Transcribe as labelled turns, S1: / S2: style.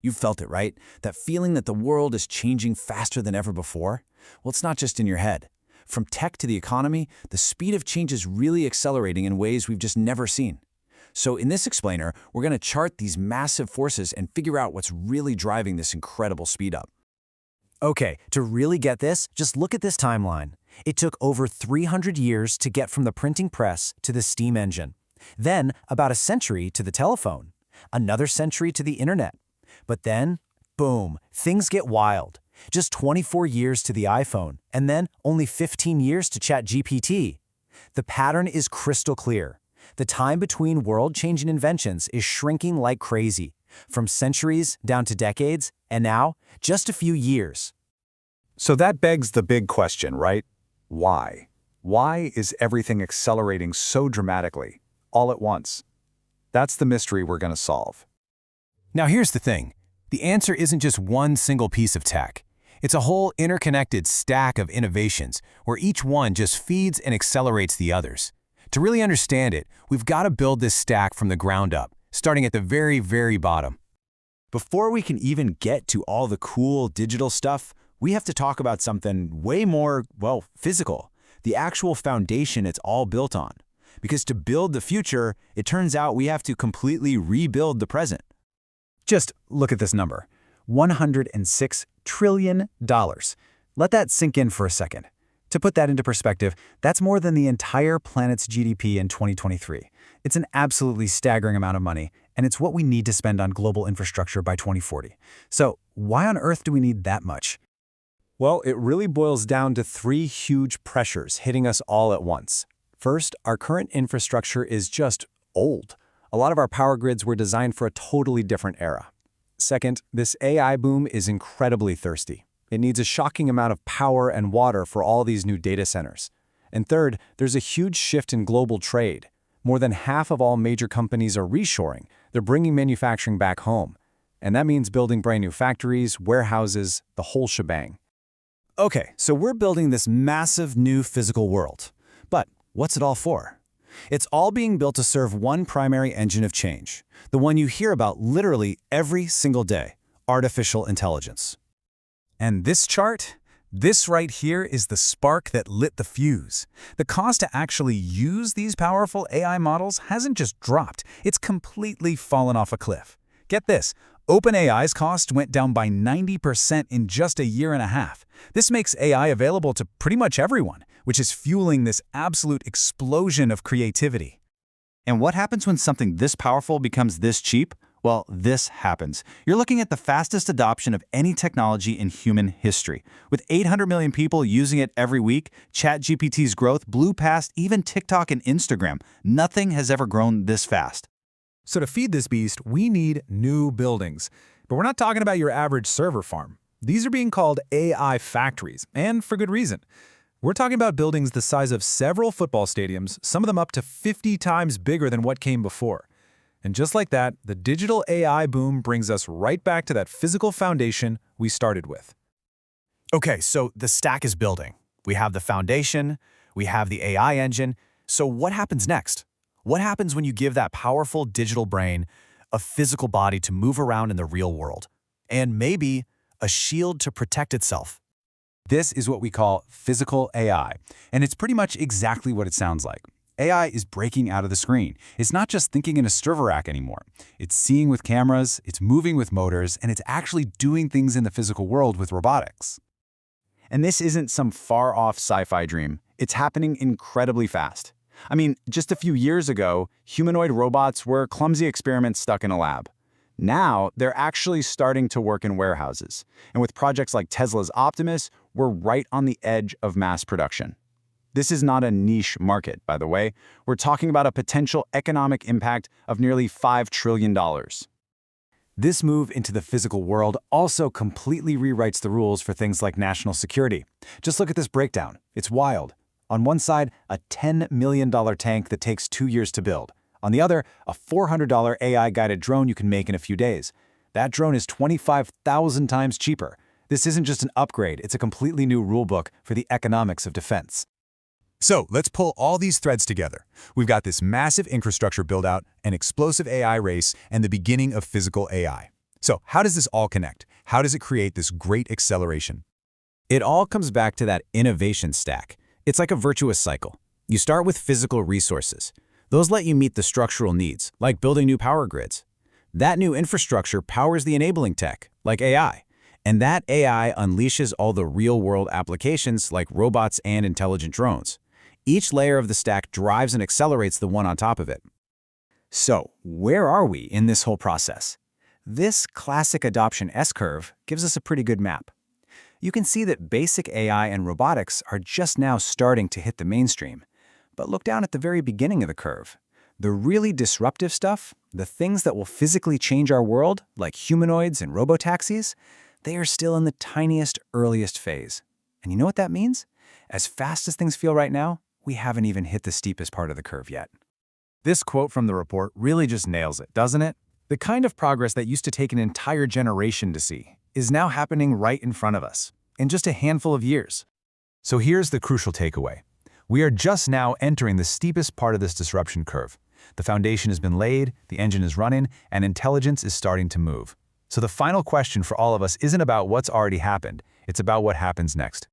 S1: You've felt it, right? That feeling that the world is changing faster than ever before? Well, it's not just in your head. From tech to the economy, the speed of change is really accelerating in ways we've just never seen. So in this explainer, we're going to chart these massive forces and figure out what's really driving this incredible speed up.
S2: Okay, to really get this, just look at this timeline. It took over 300 years to get from the printing press to the steam engine. Then, about a century to the telephone. Another century to the internet. But then, boom, things get wild. Just 24 years to the iPhone, and then only 15 years to ChatGPT. The pattern is crystal clear. The time between world-changing inventions is shrinking like crazy, from centuries down to decades, and now, just a few years.
S3: So that begs the big question, right? Why? Why is everything accelerating so dramatically, all at once? That's the mystery we're going to solve.
S4: Now here's the thing. The answer isn't just one single piece of tech. It's a whole interconnected stack of innovations where each one just feeds and accelerates the others. To really understand it, we've got to build this stack from the ground up, starting at the very, very bottom.
S1: Before we can even get to all the cool digital stuff, we have to talk about something way more, well, physical. The actual foundation it's all built on. Because to build the future, it turns out we have to completely rebuild the present.
S2: Just look at this number, $106 trillion. Let that sink in for a second. To put that into perspective, that's more than the entire planet's GDP in 2023. It's an absolutely staggering amount of money, and it's what we need to spend on global infrastructure by 2040. So why on earth do we need that much?
S3: Well, it really boils down to three huge pressures hitting us all at once. First, our current infrastructure is just old. A lot of our power grids were designed for a totally different era. Second, this AI boom is incredibly thirsty. It needs a shocking amount of power and water for all these new data centers. And third, there's a huge shift in global trade. More than half of all major companies are reshoring. They're bringing manufacturing back home. And that means building brand new factories, warehouses, the whole shebang.
S1: Okay, so we're building this massive new physical world. But what's it all for? It's all being built to serve one primary engine of change, the one you hear about literally every single day, artificial intelligence.
S4: And this chart? This right here is the spark that lit the fuse. The cost to actually use these powerful AI models hasn't just dropped, it's completely fallen off a cliff. Get this, OpenAI's cost went down by 90% in just a year and a half. This makes AI available to pretty much everyone, which is fueling this absolute explosion of creativity.
S5: And what happens when something this powerful becomes this cheap? Well, this happens. You're looking at the fastest adoption of any technology in human history. With 800 million people using it every week, ChatGPT's growth blew past even TikTok and Instagram. Nothing has ever grown this fast.
S4: So to feed this beast, we need new buildings. But we're not talking about your average server farm. These are being called AI factories, and for good reason. We're talking about buildings the size of several football stadiums, some of them up to 50 times bigger than what came before. And just like that, the digital AI boom brings us right back to that physical foundation we started with.
S2: Okay, so the stack is building. We have the foundation, we have the AI engine. So what happens next? What happens when you give that powerful digital brain a physical body to move around in the real world? And maybe a shield to protect itself?
S3: This is what we call physical AI, and it's pretty much exactly what it sounds like. AI is breaking out of the screen. It's not just thinking in a server rack anymore. It's seeing with cameras, it's moving with motors, and it's actually doing things in the physical world with robotics.
S5: And this isn't some far-off sci-fi dream. It's happening incredibly fast. I mean, just a few years ago, humanoid robots were clumsy experiments stuck in a lab. Now, they're actually starting to work in warehouses. And with projects like Tesla's Optimus, we're right on the edge of mass production. This is not a niche market, by the way. We're talking about a potential economic impact of nearly $5 trillion.
S2: This move into the physical world also completely rewrites the rules for things like national security. Just look at this breakdown. It's wild. On one side, a $10 million tank that takes 2 years to build. On the other, a $400 AI-guided drone you can make in a few days. That drone is 25,000 times cheaper. This isn't just an upgrade, it's a completely new rulebook for the economics of defense.
S4: So let's pull all these threads together. We've got this massive infrastructure build-out, an explosive AI race, and the beginning of physical AI. So how does this all connect? How does it create this great acceleration?
S1: It all comes back to that innovation stack. It's like a virtuous cycle. You start with physical resources. Those let you meet the structural needs, like building new power grids. That new infrastructure powers the enabling tech, like AI. And that AI unleashes all the real-world applications like robots and intelligent drones. Each layer of the stack drives and accelerates the one on top of it.
S2: So, where are we in this whole process? This classic adoption S-curve gives us a pretty good map. You can see that basic AI and robotics are just now starting to hit the mainstream. But look down at the very beginning of the curve. The really disruptive stuff, the things that will physically change our world, like humanoids and robotaxis, they are still in the tiniest, earliest phase. And you know what that means? As fast as things feel right now, we haven't even hit the steepest part of the curve yet.
S3: This quote from the report really just nails it, doesn't it? The kind of progress that used to take an entire generation to see is now happening right in front of us, in just a handful of years.
S4: So here's the crucial takeaway. We are just now entering the steepest part of this disruption curve. The foundation has been laid, the engine is running, and intelligence is starting to move. So the final question for all of us isn't about what's already happened, it's about what happens next.